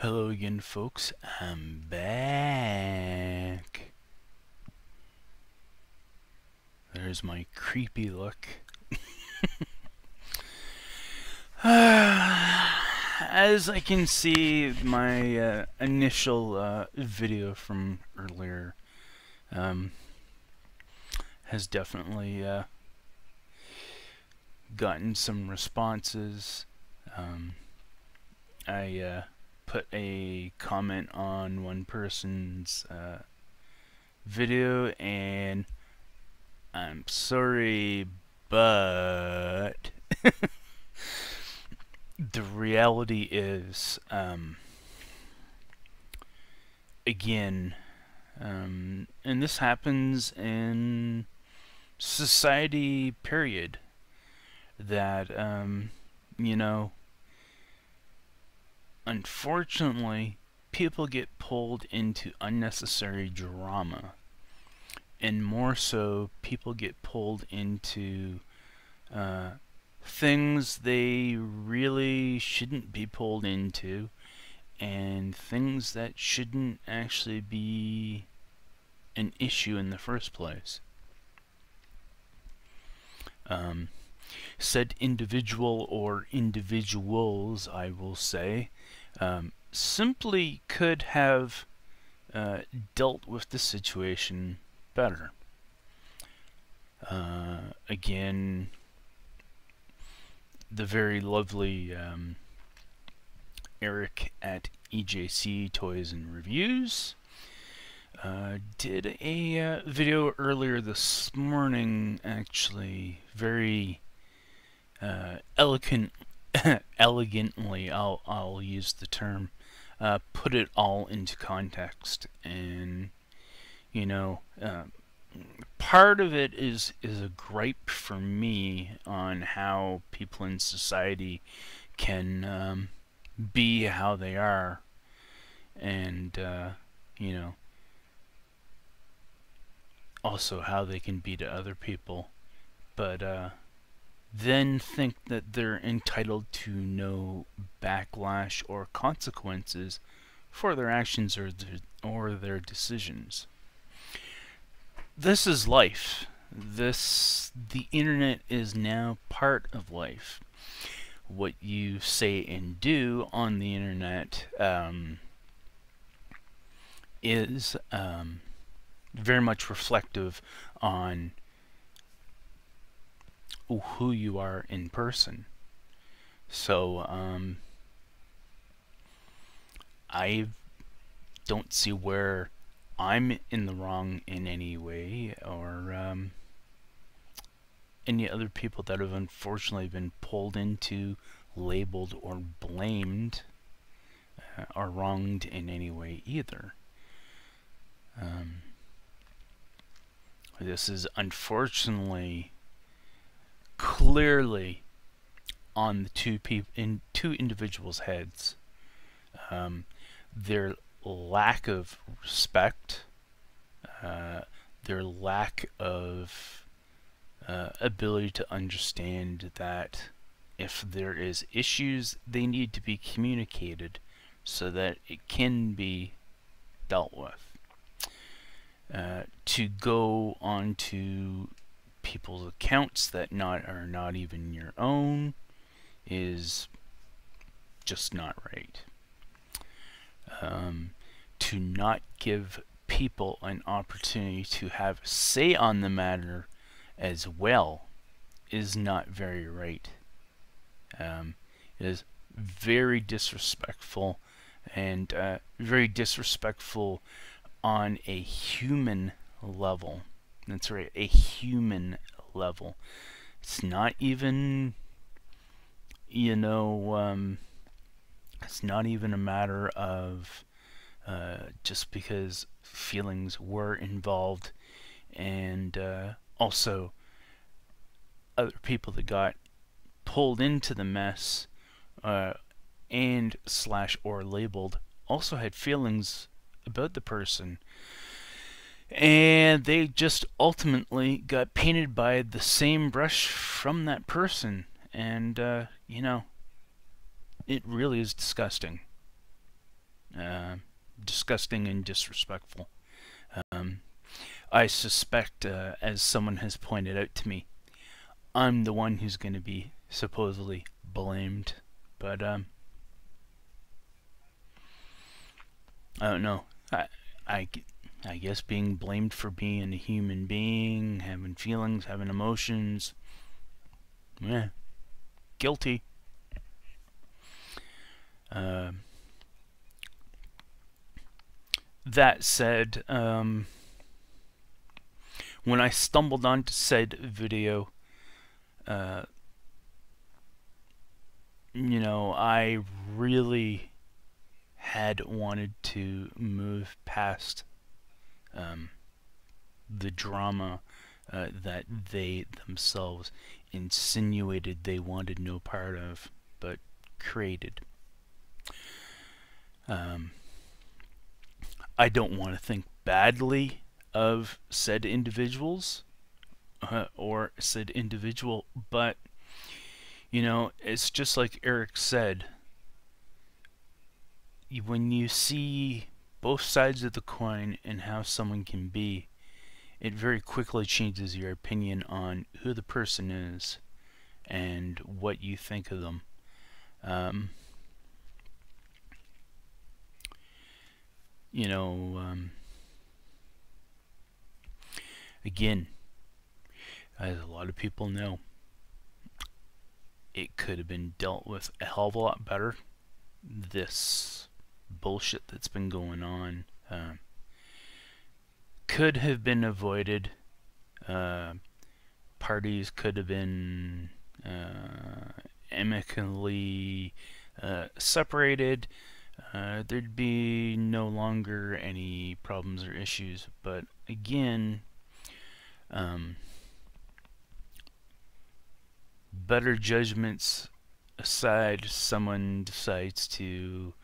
Hello again, folks. I'm back. There's my creepy look. As I can see, my initial video from earlier has definitely gotten some responses. I put a comment on one person's video, and I'm sorry, but the reality is, again, and this happens in society, period, that, you know, unfortunately, people get pulled into unnecessary drama. And more so, people get pulled into things they really shouldn't be pulled into, and things that shouldn't actually be an issue in the first place. Said individual, or individuals, I will say, simply could have dealt with the situation better. Again, the very lovely Eric at EJC Toys and Reviews did a video earlier this morning, actually, very elegantly, I'll use the term, put it all into context. And you know, part of it is a gripe for me on how people in society can be how they are, and you know, also how they can be to other people, but then think that they're entitled to no backlash or consequences for their actions or their decisions. This is life. The internet is now part of life. What you say and do on the internet is very much reflective on who you are in person. So I don't see where I'm in the wrong in any way, or any other people that have unfortunately been pulled into, labeled, or blamed are wronged in any way either. This is unfortunately clearly on the two individuals' heads. Their lack of respect, their lack of ability to understand that if there is issues, they need to be communicated so that it can be dealt with. To go onto people's accounts that are not even your own is just not right. To not give people an opportunity to have say on the matter as well is not very right. It is very disrespectful, and very disrespectful on a human level. That's right, a human level. It's not even, you know, it's not even a matter of just because feelings were involved, and also other people that got pulled into the mess and / or labeled also had feelings about the person, and they just ultimately got painted by the same brush from that person. And you know, it really is disgusting. disgusting and disrespectful. I suspect, as someone has pointed out to me, I'm the one who's going to be supposedly blamed, but I don't know. I, I guess being blamed for being a human being, having feelings, having emotions, guilty. That said, when I stumbled onto said video, I really had wanted to move past the drama that they themselves insinuated they wanted no part of, but created. I don't want to think badly of said individuals or said individual, but it's just like Eric said, when you see both sides of the coin and how someone can be, it very quickly changes your opinion on who the person is and what you think of them. Again, as a lot of people know, it could have been dealt with a hell of a lot better. This bullshit that's been going on could have been avoided. Parties could have been amicably separated. There'd be no longer any problems or issues. But again, better judgments aside, someone decides to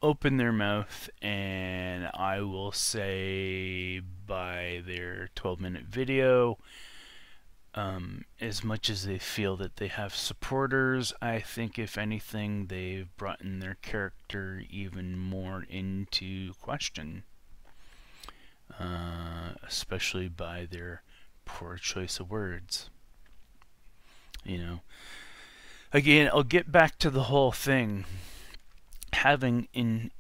open their mouth, and I will say by their 12-minute video, as much as they feel that they have supporters, I think if anything they've brought in their character even more into question, especially by their poor choice of words. Again, I'll get back to the whole thing. Having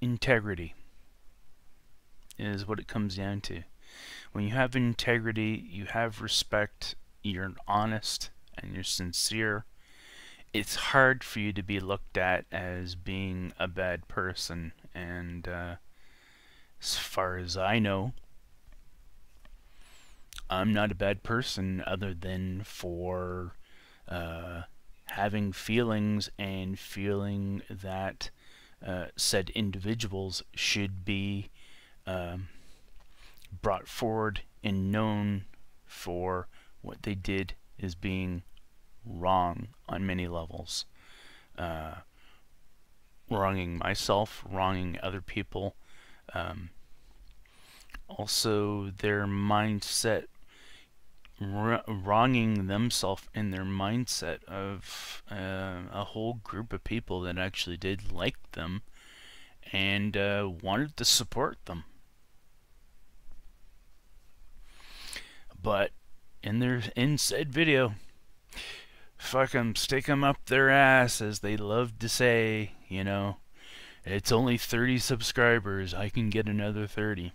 integrity is what it comes down to. When you have integrity, you have respect, you're honest, and you're sincere, it's hard for you to be looked at as being a bad person. And as far as I know, I'm not a bad person, other than for having feelings and feeling that said individuals should be brought forward and known for what they did as being wrong on many levels. Wronging myself, wronging other people, also their mindset, wronging themselves in their mindset of a whole group of people that actually did like them and wanted to support them. But in said video, fuck 'em, stick 'em up their ass, as they love to say. It's only 30 subscribers, I can get another 30.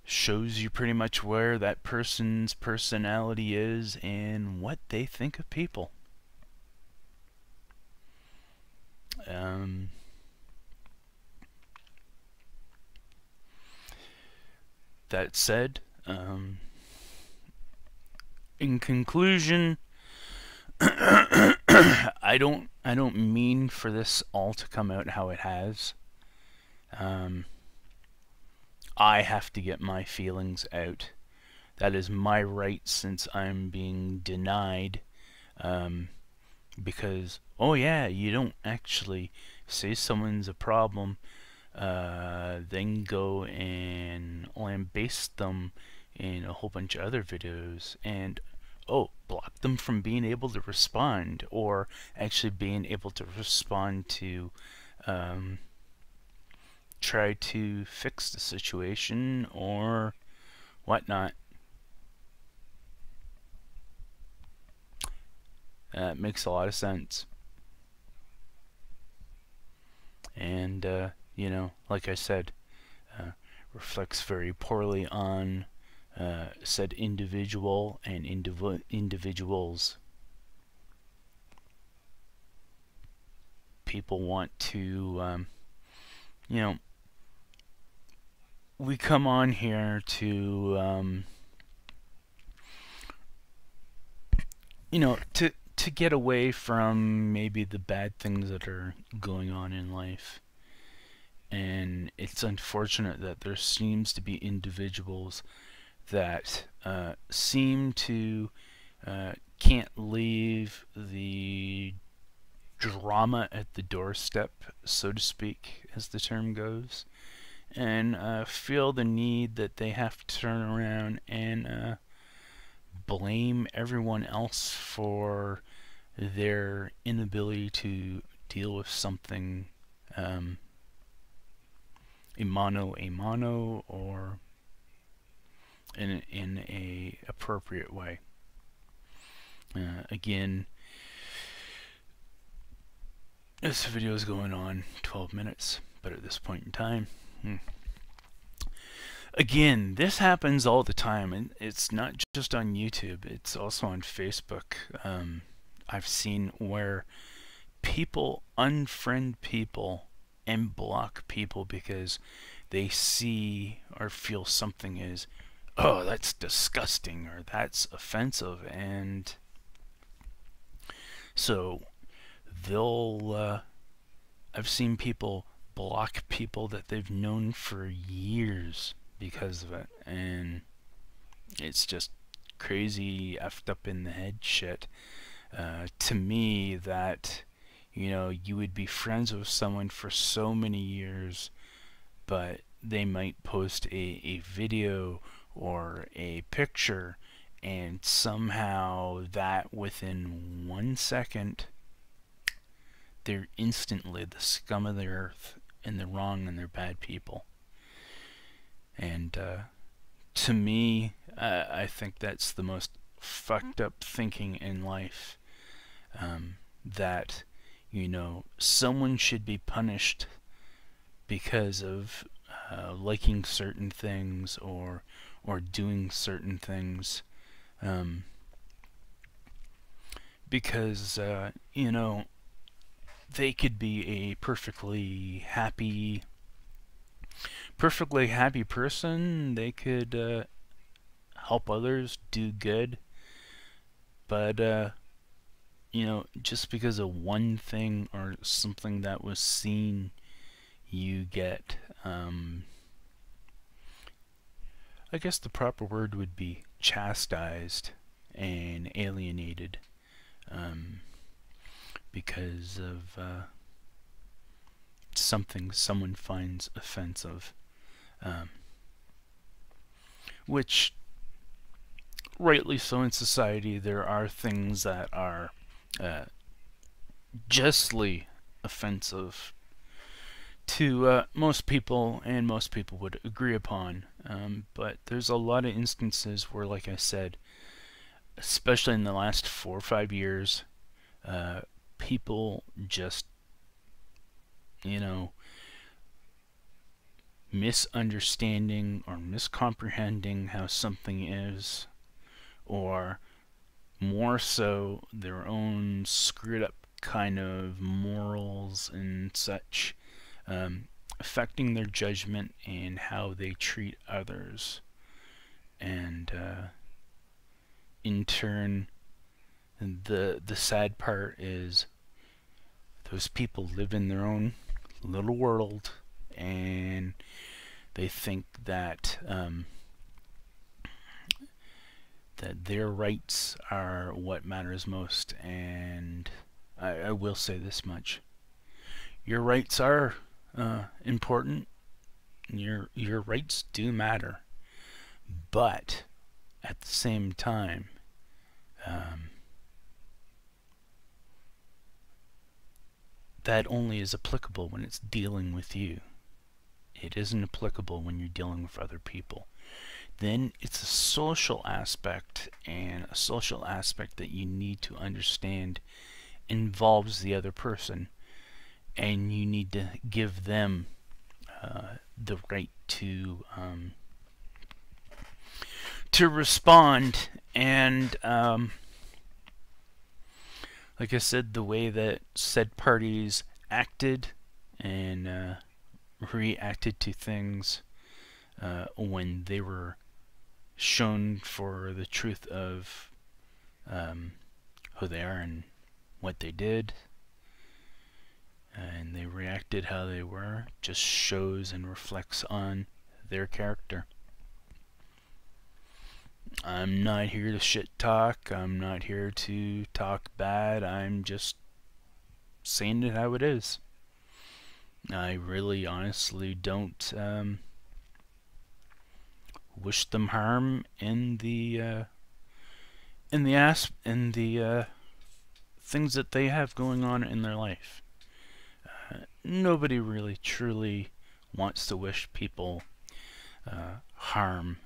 Shows you pretty much where that person's personality is and what they think of people. That said, in conclusion, I don't mean for this all to come out how it has. I have to get my feelings out. That is my right, since I'm being denied. Because, oh yeah, you don't actually say someone's a problem, then go and lambaste them in a whole bunch of other videos. And, block them from being able to respond, or actually being able to respond to try to fix the situation or whatnot. Makes a lot of sense. And, you know, like I said, reflects very poorly on said individual and individuals. People want to, you know, we come on here to, you know, to get away from maybe the bad things that are going on in life. And it's unfortunate that there seems to be individuals that seem to can't leave the drama at the doorstep, so to speak, as the term goes, and feel the need that they have to turn around and blame everyone else for their inability to deal with something a mano or in a appropriate way. Again, this video is going on 12 minutes, but at this point in time, again, this happens all the time, and it's not just on YouTube, it's also on Facebook. I've seen where people unfriend people and block people because they see or feel something is, oh, that's disgusting or that's offensive, and so they'll I've seen people block people that they've known for years because of it, and it's just crazy effed up in the head shit. To me, that, you know, you would be friends with someone for so many years, but they might post a video or a picture, and somehow that within 1 second they're instantly the scum of the earth and they're wrong and they're bad people. And to me, I think that's the most fucked up thinking in life. That, you know, someone should be punished because of liking certain things or doing certain things, because you know, they could be a perfectly happy person. They could help others, do good, but you know, just because of one thing or something that was seen, you get, I guess the proper word would be chastised and alienated, because of something someone finds offensive, which, rightly so in society, there are things that are justly offensive to most people, and most people would agree upon, but there's a lot of instances where, like I said, especially in the last 4 or 5 years, people just, you know, misunderstanding or miscomprehending how something is, or more so their own screwed up kind of morals and such, affecting their judgment and how they treat others. And in turn, the sad part is those people live in their own little world, and they think that that their rights are what matters most. And I will say this much: your rights are important. Your rights do matter, but at the same time, Um, that only is applicable when it's dealing with you. It isn't applicable when you're dealing with other people. Then it's a social aspect, and a social aspect that you need to understand involves the other person, and you need to give them the right to respond. And like I said, the way that said parties acted and reacted to things when they were shown for the truth of who they are and what they did, and they reacted how they were, just shows and reflects on their character. I'm not here to shit talk. I'm not here to talk bad. I'm just saying it how it is. I really honestly don't wish them harm in the things that they have going on in their life. Nobody really truly wants to wish people harm.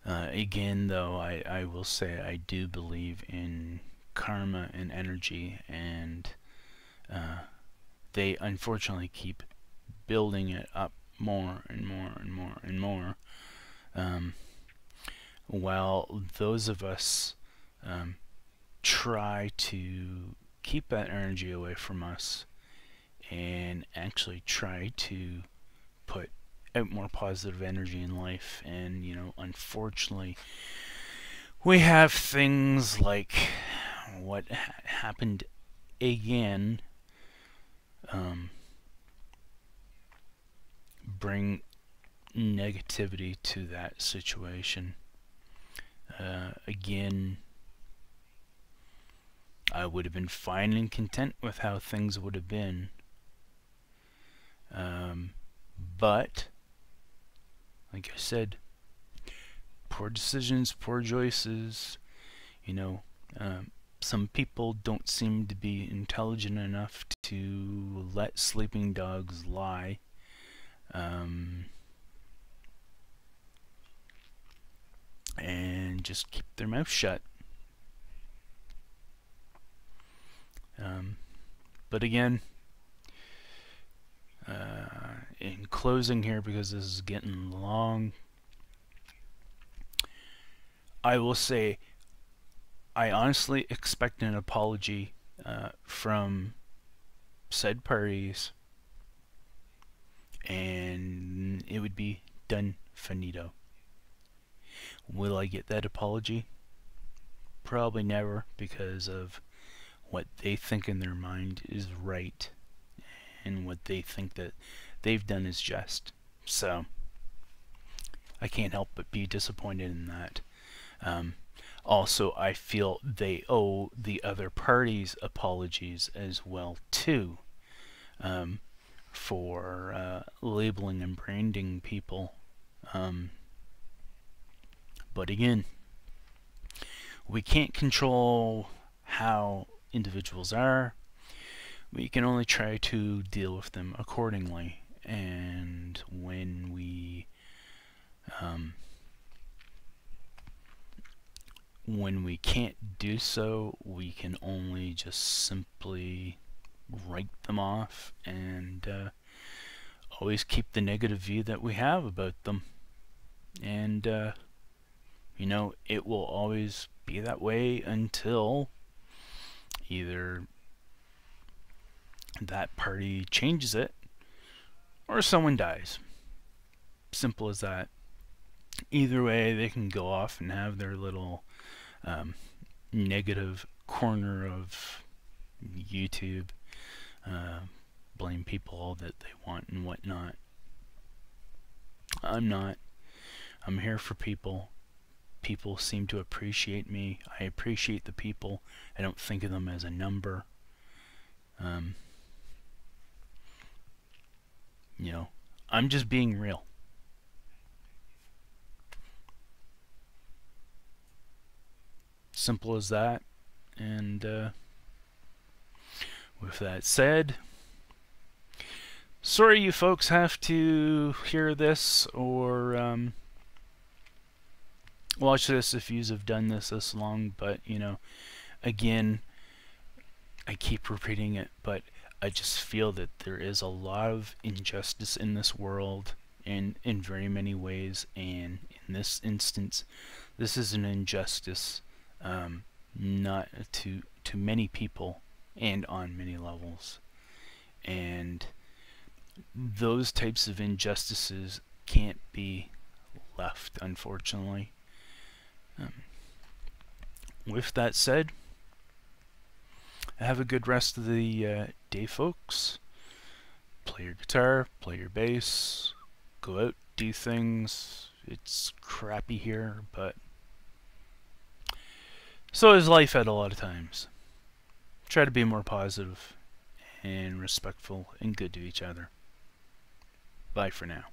Again, though, I will say I do believe in karma and energy, and they unfortunately keep building it up more and more and more and more, while those of us try to keep that energy away from us and actually try to put out more positive energy in life. And unfortunately, we have things like what happened again bring negativity to that situation. Again, I would have been fine and content with how things would have been, but like I said, poor decisions, poor choices. Some people don't seem to be intelligent enough to let sleeping dogs lie. And just keep their mouth shut. But again, in closing here, because this is getting long, I will say I honestly expect an apology from said parties, and it would be done finito. Will I get that apology? Probably never, because of what they think in their mind is right and what they think that they've done is just. So I can't help but be disappointed in that. Also, I feel they owe the other parties apologies as well too, for labeling and branding people. But again, we can't control how individuals are. We can only try to deal with them accordingly. And when we can't do so, we can only just simply write them off and always keep the negative view that we have about them. And it will always be that way until either that party changes it or someone dies. Simple as that. Either way, they can go off and have their little negative corner of YouTube, blame people all that they want and whatnot. I'm not. I'm here for people. People seem to appreciate me. I appreciate the people. I don't think of them as a number. I'm just being real. Simple as that. And with that said, sorry you folks have to hear this or watch this if you have done this long, but you know, again, I keep repeating it, but I just feel that there is a lot of injustice in this world in very many ways, and in this instance this is an injustice, not to many people and on many levels, and those types of injustices can't be left, unfortunately. With that said, have a good rest of the day, folks. Play your guitar, play your bass, go out, do things. It's crappy here, but so is life at a lot of times. Try to be more positive and respectful and good to each other. Bye for now.